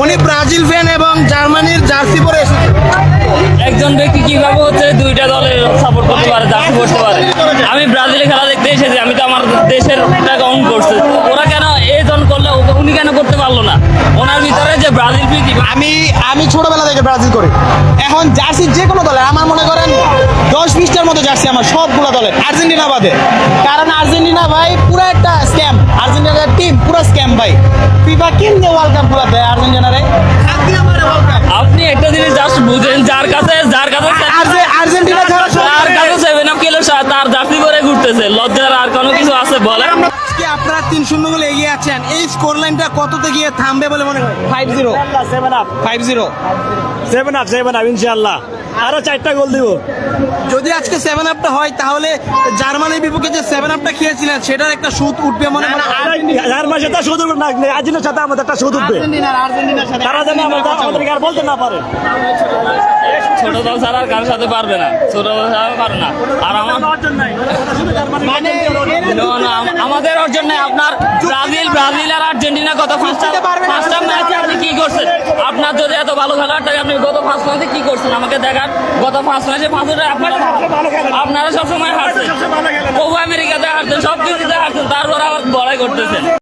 উনি Brazil fan এবং জার্মানির জার্সি পরে এসেছেন। একজন ব্যক্তি কিভাবে হচ্ছে দুইটা দলের সাপোর্ট করতে পারে, জার্সি পরতে পারে? আমি ব্রাজিলে খেলা দেখতে এসেছি, আমি তো আমার দেশের টাকা অন করছে, ওরা কেন এই জন করলে উনি কেন করতে পারলো না? ওনার ভিতরে যে ব্রাজিল প্রীতি। আমি ছোটবেলা থেকে ব্রাজিল করি। এখন জার্সি যে কোনো দলের আমার মনে করেন 10-20টার মতো জার্সি আমার সবগুলো দলের, আর্জেন্টিনা বাদে। কারণ আর্জেন্টিনা ভাই পুরো একটা স্ক্যাম, আর্জেন্টিনার টিম পুরো স্ক্যাম ভাই। ফিফা কিনতে ওয়ার্ল্ড কাপ গুলো দেয় আর্জেন্টিনারে, আপনি একটা জিনিস জাস্ট বুঝেন, যার কাছে আর্জেন্টিনা ছাড়া তার কাছে 7 আপ কিলো তার জার্সি করে ঘুরতেছে, লজ্জার আর কোনো কিছু আছে বলেন? আজকে আপনারা 3-0 গোলে এগিয়ে আছেন, এই স্কোর লাইনটা কততে গিয়ে থামবে বলে মনে হয়? 5-0 5-0 7 আপ ইনশাআল্লাহ আরো 4টা গোল দিব। যদি আজকে 7 আপটা হয় তাহলে জার্মানির বিপক্ষে যে 7 আপটা খেয়েছিলেন সেটার একটা সুদ উঠবে মনে হয়। জার্মানির সাথে শুধু না, আর্জেন্টিনার সাথে আমাদের একটা শুধু উঠবে, আর্জেন্টিনার সাথে তারা যেন আমাদেরকে আর বলতে না পারে। ছোট দল ছাড়া আর কারোর সাথে পারবে না, ছোট দল ছাড়া পারে না। আর আমাদের অর্জন নাই। আপনার ব্রাজিল আর আর্জেন্টিনা গত ফার্স্ট ম্যাচে আপনি কি করছেন? আপনার যদি এত ভালো খেলার থাকে আপনি গত ফার্স্ট ম্যাচে কি করছেন আমাকে দেখান। গত ফার্স্ট ম্যাচে আপনারা সবসময় হারছেন, কোপা আমেরিকাতে হারছেন, সব কিছুতে হারছেন, তারপর আবার বড়াই করতেছেন।